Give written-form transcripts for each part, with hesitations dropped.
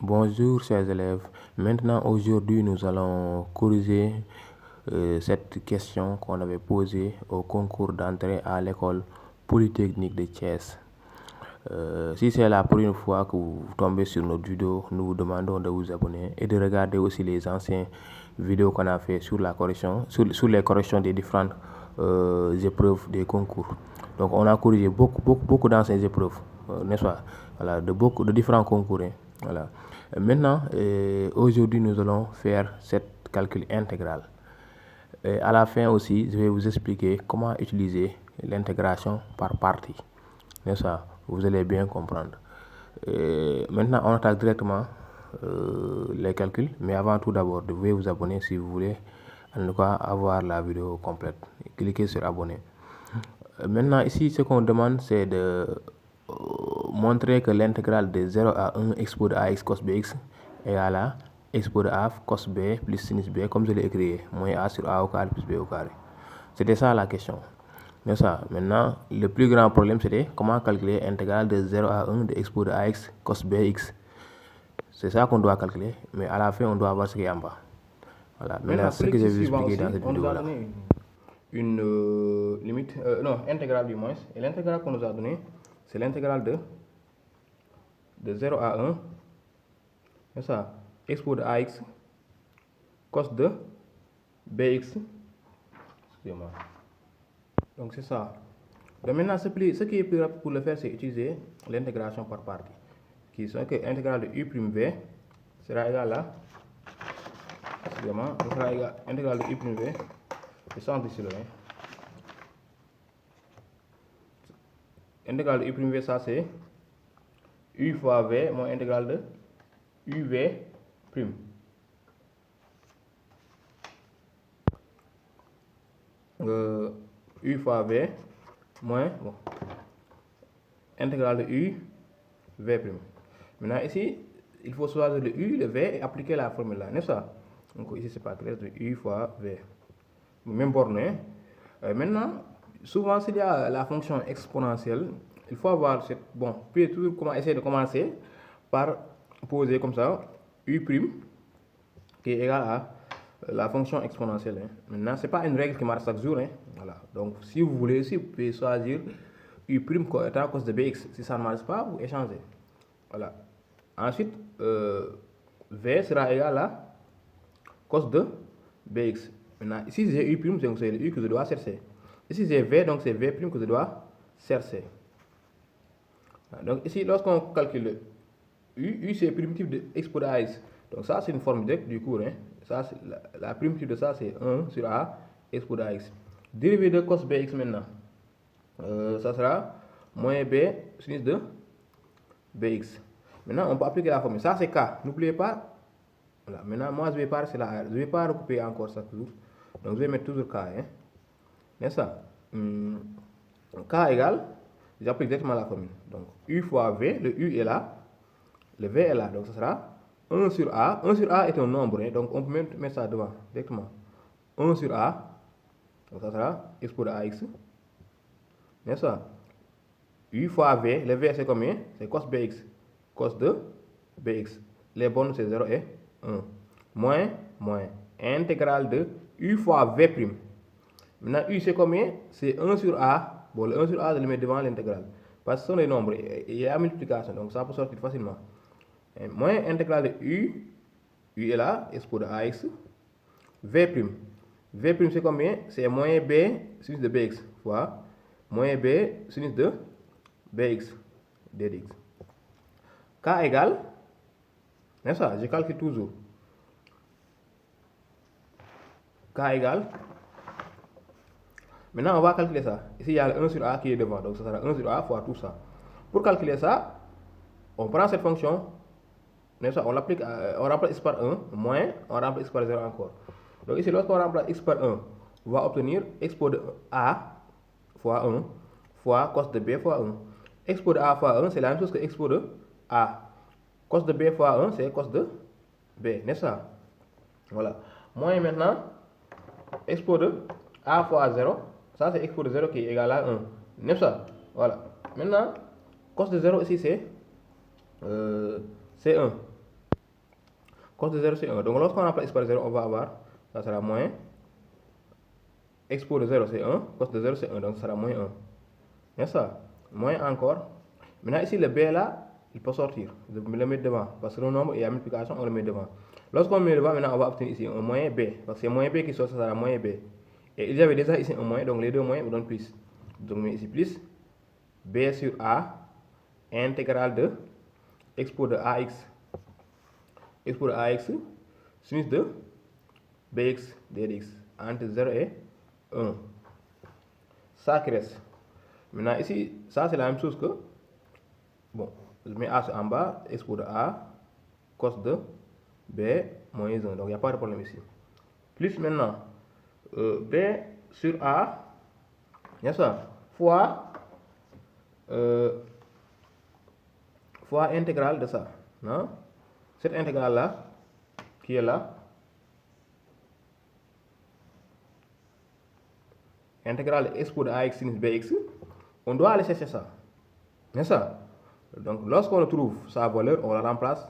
Bonjour chers élèves, maintenant aujourd'hui nous allons corriger cette question qu'on avait posée au concours d'entrée à l'école polytechnique de Thiès. Si c'est la première fois que vous tombez sur notre vidéo, nous vous demandons de vous abonner et de regarder aussi les anciennes vidéos qu'on a fait sur la correction, sur les corrections des différentes épreuves des concours. Donc on a corrigé beaucoup d'anciennes épreuves, n'est-ce pas? Voilà, de différents concours. Voilà. Maintenant, aujourd'hui, nous allons faire cette calcul intégral. Et à la fin aussi, je vais vous expliquer comment utiliser l'intégration par partie. N'est-ce pas? Vous allez bien comprendre. Maintenant, on attaque directement les calculs. Mais avant tout d'abord, vous devez vous abonner si vous voulez en tout cas avoir la vidéo complète. Cliquez sur abonner. Maintenant, ici, ce qu'on demande, c'est de montrer que l'intégrale de 0 à 1 x de ax cos bx égale à x de a cos b plus sinus b, comme je l'ai écrit, moins a sur a au carré plus b au carré. C'était ça la question. Mais ça, maintenant, le plus grand problème, c'était comment calculer l'intégrale de 0 à 1 de x de ax cos bx. C'est ça qu'on doit calculer, mais à la fin, on doit voir ce qu'il y a en bas. Voilà, maintenant, ce que je vais vous expliquer dans cette vidéo-là. Une limite, non, intégrale du moins, et l'intégrale qu'on nous a donné, c'est l'intégrale de 0 à 1, c'est ça, x de ax cos de bx, excusez-moi. Donc c'est ça. Donc maintenant, ce qui est plus rapide pour le faire, c'est utiliser l'intégration par partie, qui sont que l'intégrale de u'(v) sera égale à, excusez-moi, sera égale à l'intégrale de u'(v), c'est ça ici là. Intégrale de u'(v), ça c'est u fois v moins intégrale de uv prime. U fois v moins intégrale de u v prime. Maintenant ici, il faut choisir le u, le v et appliquer la formule là, n'est-ce pas? Donc ici c'est pas clair, de u fois v. Même borne. Maintenant, souvent s'il y a la fonction exponentielle, il faut avoir cette, bon, puis toujours essayer de commencer par poser comme ça u' qui est égal à la fonction exponentielle. Maintenant, ce n'est pas une règle qui marche chaque jour. Voilà. Donc, si vous voulez aussi, vous pouvez choisir u' étant cos de bx. Si ça ne marche pas, vous échangez. Voilà. Ensuite, v sera égal à cos de bx. Maintenant, ici j'ai u', donc c'est le u que je dois chercher. Ici j'ai v, donc c'est v' que je dois chercher. Donc ici, lorsqu'on calcule u c'est primitif de x de ax. Donc ça c'est une forme directe du cours. Ça, la primitive de ça c'est 1 sur a x de ax. Dérivé de cos bx maintenant, ça sera moins b sinus de bx. Maintenant on peut appliquer la formule. Ça c'est k. N'oubliez pas. Voilà. Maintenant moi je vais pas rester là. Je vais pas recouper encore ça toujours. Donc je vais mettre toujours k. N'est-ce pas? K égale, j'applique directement la formule. Donc u fois v, le u est là, le v est là. Donc ça sera 1 sur a. 1 sur a est un nombre, donc on peut mettre ça devant directement. 1 sur a, donc ça sera x de ax, n'est-ce pas? U fois v, le v c'est combien? C'est cos bx. Cos de bx. Les bornes c'est 0 et 1. Moins intégrale de u fois v'. Maintenant, u c'est combien? C'est 1 sur a. Bon, le 1 sur a, je le mets devant l'intégrale. Parce que ce sont les nombres. Il y a la multiplication, donc ça peut sortir facilement. Et moins intégrale de u est là, x de ax, v'. V' c'est combien? C'est moins b sinus de bx fois moins b sinus de bx dx. K égale, n'est-ce pas? Je calcule toujours. K égale. Maintenant, on va calculer ça. Ici, il y a le 1 sur a qui est devant. Donc, ça sera 1 sur a fois tout ça. Pour calculer ça, on prend cette fonction. On l'applique, on remplace x par 1, moins, on remplace x par 0 encore. Donc, ici, lorsqu'on remplace x par 1, on va obtenir x de a fois 1 fois cos de b fois 1. X de a fois 1, c'est la même chose que x de a. Cos de b fois 1, c'est cos de b, n'est-ce pas? Voilà. Moins maintenant, x de a fois 0. Ça, c'est x de 0 qui est égal à 1. N'est-ce pas? Voilà. Maintenant, cos de 0 ici, c'est 1. cos de 0 c'est 1. Donc lorsqu'on remplace x par 0, on va avoir, ça sera moins, expo de 0 c'est 1, cos de 0 c'est 1, donc ça sera moins 1. N'est-ce pas? Moins encore. Maintenant ici le b là, il peut sortir. Je vais le mettre devant, parce que le nombre et la multiplication, on le met devant. Lorsqu'on le met devant, maintenant on va obtenir ici un moins b, parce que c'est moins b qui sort, ça sera moins b. Et il y avait déjà ici un moins, donc les deux moins me donnent plus. Donc ici plus, b sur a, intégrale de expo de ax sinus de bx dx entre 0 et 1. Ça qui reste. Maintenant ici, ça c'est la même chose que, bon, je mets a en bas, expo de a, cos de b moins 1. Donc il n'y a pas de problème ici. Plus maintenant, b sur a, n'est-ce pas, fois intégrale de ça. Non? Cette intégrale-là, qui est là, intégrale de expo de ax sinus bx, on doit aller chercher ça. N'est-ce pas? Donc, lorsqu'on trouve sa valeur, on la remplace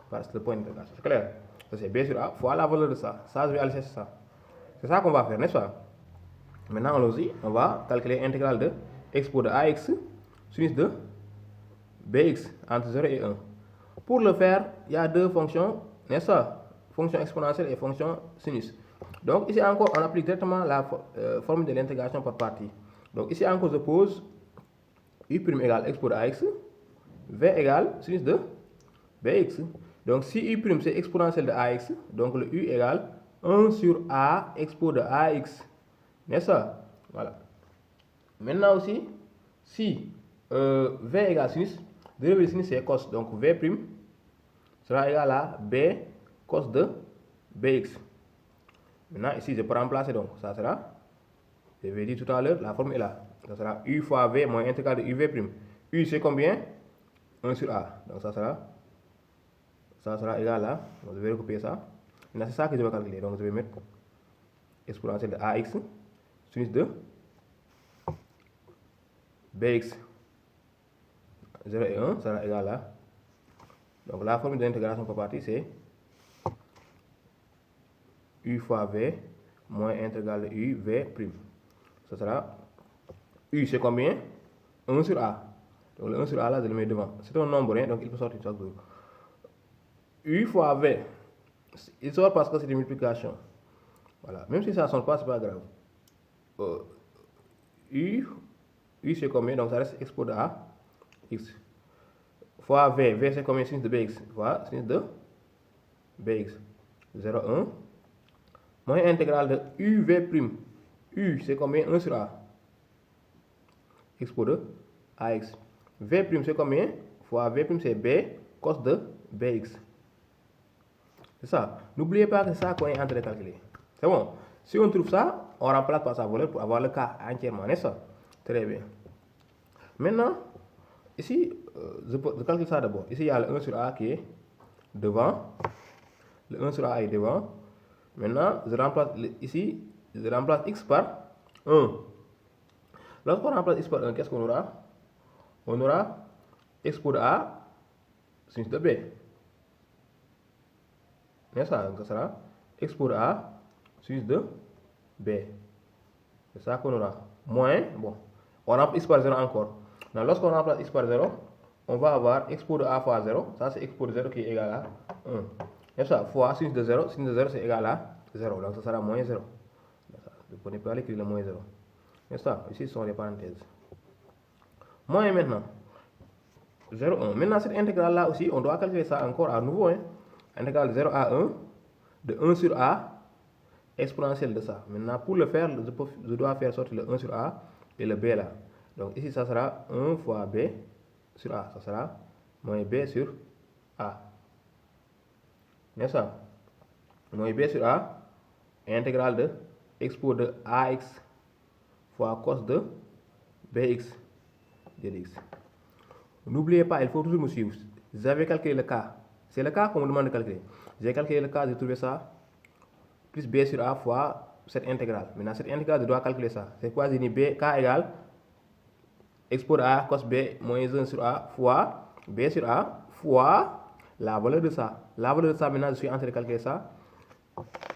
par le point d'intégration. C'est clair? Ça, c'est b sur a fois la valeur de ça. Ça, je vais aller chercher ça. C'est ça qu'on va faire, n'est-ce pas? Maintenant, allons-y. On va calculer l'intégrale de expo de ax sinus de bx entre 0 et 1. Pour le faire, il y a deux fonctions, n'est-ce pas? Fonction exponentielle et fonction sinus. Donc ici encore, on applique directement la formule de l'intégration par partie. Donc ici encore, je pose u' égale expo de ax, v égale sinus de bx. Donc si u' c'est exponentielle de ax, donc le u égale 1 sur a expo de ax. N'est-ce pas? Voilà. Maintenant aussi, si v égale sinus, dérivé de sinus c'est cos, donc v' sera égal à b cos de bx. Maintenant ici je peux remplacer, donc ça sera, je vais dire tout à l'heure, la forme est là. Ça sera u fois v moins intégrale de uv'. U c'est combien? 1 sur a. Donc ça sera égal à, donc je vais recopier ça. Maintenant c'est ça que je vais calculer, donc je vais mettre exponentielle de ax sinus de bx 0 et 1 sera égal à, donc la formule de l'intégration par partie c'est u fois v moins intégrale de u v'. Ça sera, u c'est combien? 1 sur a. Donc le 1 sur a là je le mets devant. C'est un nombre, hein, donc il peut sortir chaque jour. U fois v, il sort parce que c'est une multiplication. Voilà, même si ça ne sort pas, c'est pas grave. U c'est combien? Donc ça reste expo de a x fois v c'est combien? Sinus de bx fois sinus de bx 0 1 moins intégrale de uv'. U c'est combien? 1 sur a expo de ax. V' c'est combien? Fois v' c'est b cos de bx. C'est ça. N'oubliez pas que c'est ça qu'on est en train de calculer. C'est bon. Si on trouve ça, on remplace par sa valeur pour avoir le cas entièrement, n'est-ce pas? Très bien. Maintenant, ici, je calcule ça d'abord. Ici, il y a le 1 sur a qui est devant. Le 1 sur a est devant. Maintenant, je remplace ici, je remplace x par 1. Lorsqu'on remplace x par 1, qu'est-ce qu'on aura? On aura expo de a sinus de b. N'est-ce pas? Donc ça sera expo de a sinus de b. C'est ça qu'on aura. Moins, bon, on remplace x par 0 encore. Donc lorsqu'on remplace x par 0, on va avoir expo de a fois 0. Ça c'est expo de 0 qui est égal à 1. N'est-ce pas? Fois sinus de 0. Sinus de 0 c'est égal à 0. Donc ça sera moins 0. Vous ne pouvez pas l'écrire le moins 0. N'est-ce pas? Ici ce sont les parenthèses. Moins maintenant. 0, 1. Maintenant cette intégrale là aussi, on doit calculer ça encore à nouveau. Hein? Intégrale de 0 à 1, de 1 sur a, exponentielle de ça. Maintenant pour le faire, je dois faire sortir le 1 sur a et le b là. Donc ici ça sera 1 fois b sur a. Ça sera moins b sur a. N'est-ce pas? Moins b sur a, intégrale de expo de ax fois cos de bx dx. N'oubliez pas, il faut toujours me suivre. J'avais calculé le cas. C'est le cas qu'on me demande de calculer. J'ai calculé le cas, j'ai trouvé ça. Plus b sur a fois cette intégrale. Maintenant, cette intégrale, je dois calculer ça. C'est quoi? J'ai dit b, k égale expo de a cos b moins 1 sur a fois b sur a fois la valeur de ça. La valeur de ça, maintenant, je suis en train de calculer ça.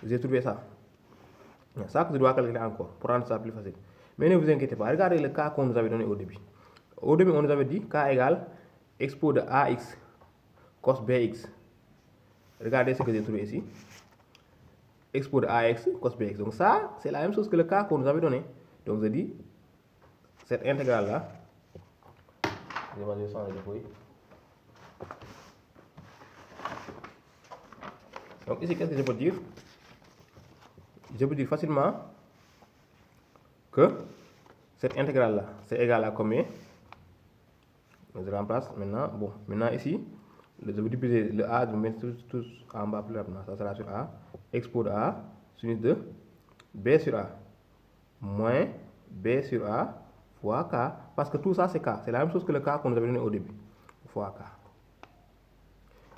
J'ai trouvé ça. Ça que je dois calculer encore pour rendre ça plus facile. Mais ne vous inquiétez pas, regardez le cas qu'on nous avait donné au début. Au début, on nous avait dit k égale expo de ax cos bx. Regardez ce que j'ai trouvé ici. Expo de ax cos bx. Donc ça, c'est la même chose que le cas qu'on nous avait donné. Donc je dis, cette intégrale-là, je vais changer de feuille. Donc ici, qu'est-ce que je peux dire? Je peux dire facilement que cette intégrale-là, c'est égal à combien? Je remplace maintenant. Bon, maintenant ici, je vais diviser le A, je vais mettre tous en bas plus rapidement. Ça sera sur A. Expo de A, sinus de B sur A, moins B sur A fois K. Parce que tout ça, c'est K. C'est la même chose que le K qu'on nous avait donné au début. Fois K.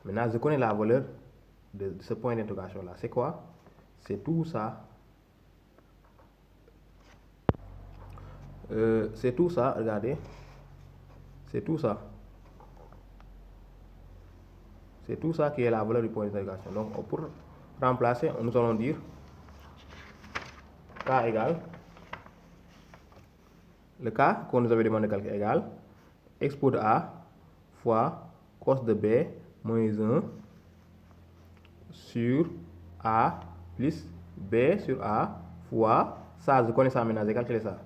Maintenant, je connais la valeur de ce point d'interrogation-là. C'est quoi? C'est tout ça. C'est tout ça, regardez. C'est tout ça. C'est tout ça qui est la valeur du point d'interrogation. Donc, pour remplacer, nous allons dire K égale, le K qu'on nous avait demandé de calculer égale expo de A fois cos de B moins 1 sur A plus B sur A fois, ça je connais ça maintenant, j'ai calculé ça.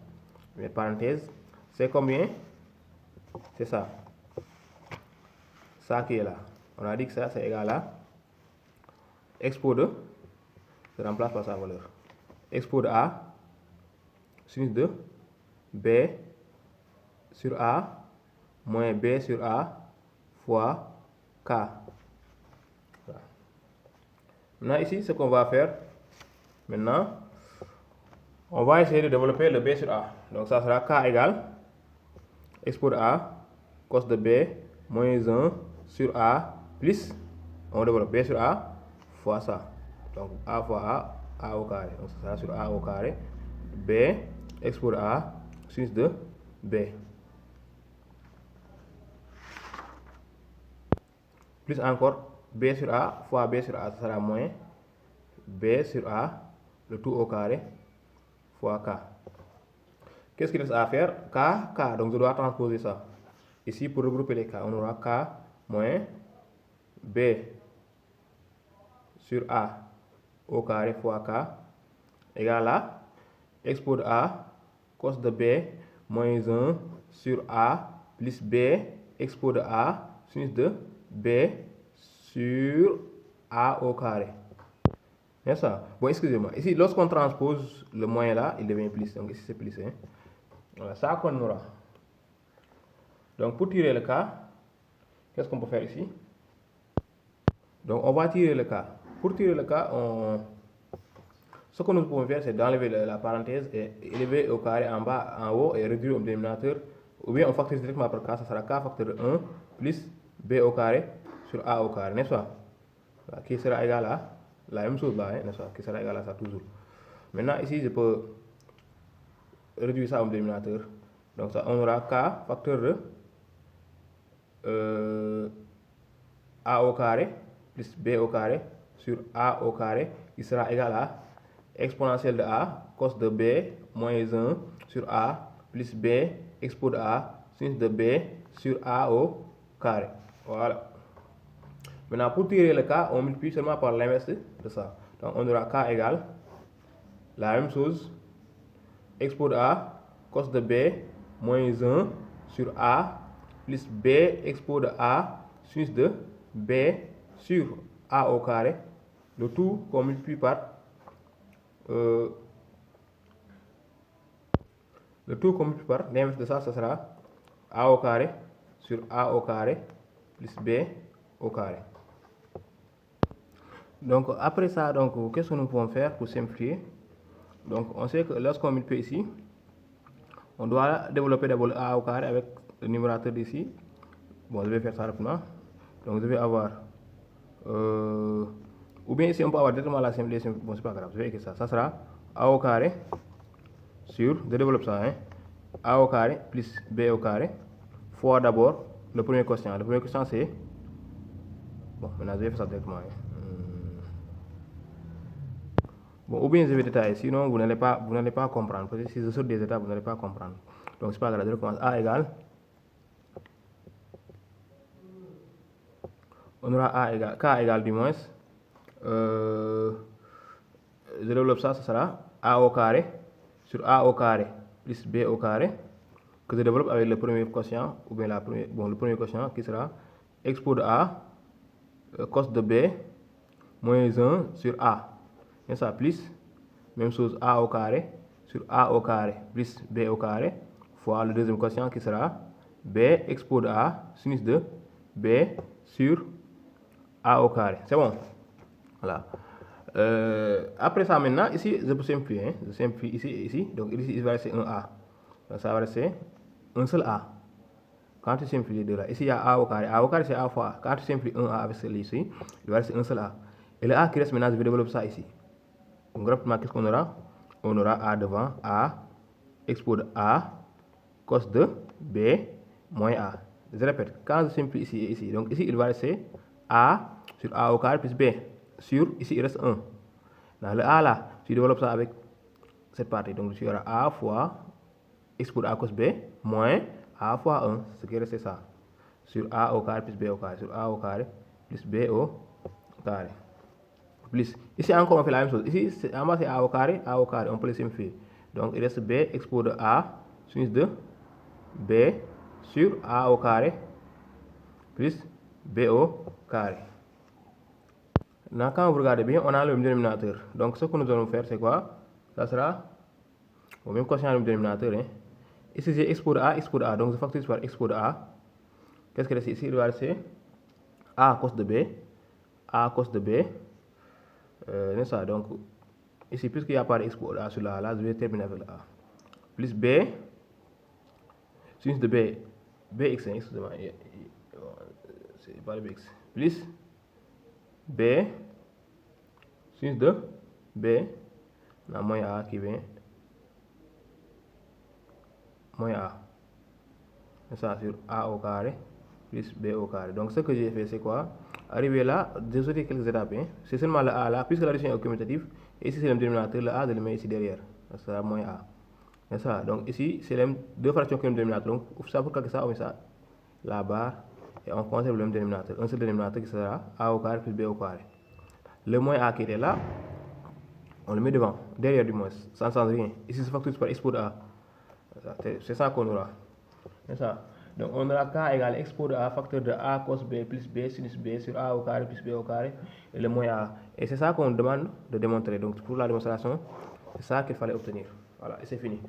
Mais parenthèse, c'est combien? C'est ça. Ça qui est là. On a dit que ça c'est égal à expo de, je remplace par sa valeur. Expo de A, sinus de B sur A moins B sur A fois K. Voilà. Maintenant ici, ce qu'on va faire, maintenant, on va essayer de développer le B sur A. Donc ça sera K égale expo de A cos de B moins 1 sur A plus, on développe B sur A fois ça. Donc A fois A au carré. Donc ça sera sur A au carré. B expo de A sinus de B. Plus encore B sur A fois B sur A, ça sera moins B sur A, le tout au carré, fois K. Qu'est-ce qu'il reste à faire? K. Donc je dois transposer ça. Ici, pour regrouper les K, on aura K moins B sur A au carré fois K égale à expo de A cos de B moins 1 sur A plus B expo de A sinus de B sur A au carré. N'est-ce pas? Bon, excusez-moi. Ici, lorsqu'on transpose le moyen là, il devient plus. Donc ici, c'est plus. Hein? Voilà, ça qu'on aura. Donc pour tirer le cas, qu'est-ce qu'on peut faire ici? Donc on va tirer le cas. Pour tirer le cas, ce que nous pouvons faire, c'est d'enlever la parenthèse et élever au carré en bas, en haut et réduire au dénominateur. Ou bien on factorise directement par K, ça sera K facteur de 1 plus B au carré sur A au carré, n'est-ce pas? Voilà, qui sera égal à la même chose là, hein, n'est-ce pas? Qui sera égal à ça toujours. Maintenant ici, je peux réduire ça au dénominateur. Donc ça, on aura K facteur de A au carré plus B au carré sur A au carré qui sera égal à exponentielle de A cos de B moins 1 sur A plus B expo de A sinus de B sur A au carré. Voilà. Maintenant pour tirer le K, on multiplie seulement par l'inverse de ça. Donc on aura K égale la même chose, expo de A cos de B moins 1 sur A plus B expo de A sinus de B sur A au carré, le tout qu'on multiplie par l'inverse de ça, ça sera A au carré sur A au carré plus B au carré. Donc après ça, donc qu'est-ce que nous pouvons faire pour simplifier? Donc on sait que lorsqu'on multiplie ici, on doit développer d'abord le A au carré avec le numérateur d'ici. Bon, je vais faire ça rapidement. Donc je vais avoir ou bien ici on peut avoir directement la simplification. Bon, c'est pas grave, je vais écrire ça. Ça sera A au carré sur, je développe ça, hein, A au carré plus B au carré fois d'abord le premier quotient. Le premier quotient c'est Bon, maintenant je vais faire ça directement. Bon, ou bien je vais détailler, sinon vous n'allez pas comprendre. Parce que si je saute des étapes, vous n'allez pas comprendre. Donc c'est pas grave, je recommence. A égale. On aura A égale, K égale du moins. Je développe ça, ça sera A au carré sur A au carré plus B au carré, que je développe avec le premier quotient, ou bien le premier quotient qui sera expo de A, cos de B, moins 1 sur A. Et ça, plus, même chose, A au carré sur A au carré plus B au carré, fois le deuxième quotient qui sera B expo de A, sinus de B sur A au carré. C'est bon? Voilà. Après ça, maintenant, ici, je peux simplifier. Hein. Je simplifie ici et ici. Donc ici, il va rester un A. Donc ça va rester un seul A. Quand tu simplifies les deux là, ici il y a A au carré. A au carré c'est A fois A. Quand tu simplifies un A avec celui ici, il va rester un seul A. Et le A qui reste maintenant, je vais développer ça ici. Donc rapidement, qu'est-ce qu'on aura? On aura A devant, A, expo de A, cos de B, moins A. Je répète, quand je simplifie ici et ici, donc ici il va rester A sur A au carré plus B. Sur, ici il reste 1. Dans le A là, tu développes ça avec cette partie. Donc tu auras A fois expo de A cos B moins A fois 1, ce qui reste ça. Sur A au carré plus B au carré. Sur A au carré plus B au carré. Plus. Ici encore on fait la même chose. Ici en bas c'est A au carré, on peut les simplifier. Donc il reste B expo de A sinus de B sur A au carré plus B au carré. Maintenant, quand vous regardez bien, on a le même dénominateur. Donc, ce que nous allons faire, c'est quoi? Ça sera au même quotient du dénominateur. Hein. Ici, j'ai expo de A. Donc, je factorise par expo de A. Qu'est-ce qu'il reste ici? Il va rester A cos de B. N'est-ce pas? Donc, ici, puisqu'il n'y a pas d'expo de A sur la A, là, je vais terminer avec le A. Plus B, sinus de B, Bx, hein, excusez-moi. C'est pas le Bx. Plus B, sinus de B, on a moins A qui vient. Moins A. Ça sur A au carré plus B au carré. Donc ce que j'ai fait c'est quoi? Arrivé là, j'ai sauté quelques étapes. Hein. C'est seulement le A là, puisque l'addition est commutative. Et ici c'est le dénominateur, le A je le mets ici derrière. Ça sera moins A. C'est ça. Donc ici c'est les deux fractions qui ont le dénominateur. Donc ça pour calculer ça, on met ça la barre et on conserve le même dénominateur. Un seul dénominateur qui sera A au carré plus B au carré. Le moins A qui était là, on le met devant, derrière du moins, ça ne change rien. Ici c'est factorisé par expo de A. C'est ça qu'on aura. C'est ça. Donc on aura K égale expo de A facteur de A cos B plus B sinus B sur A au carré plus B au carré et le moins A. Et c'est ça qu'on demande de démontrer. Donc pour la démonstration, c'est ça qu'il fallait obtenir. Voilà, et c'est fini.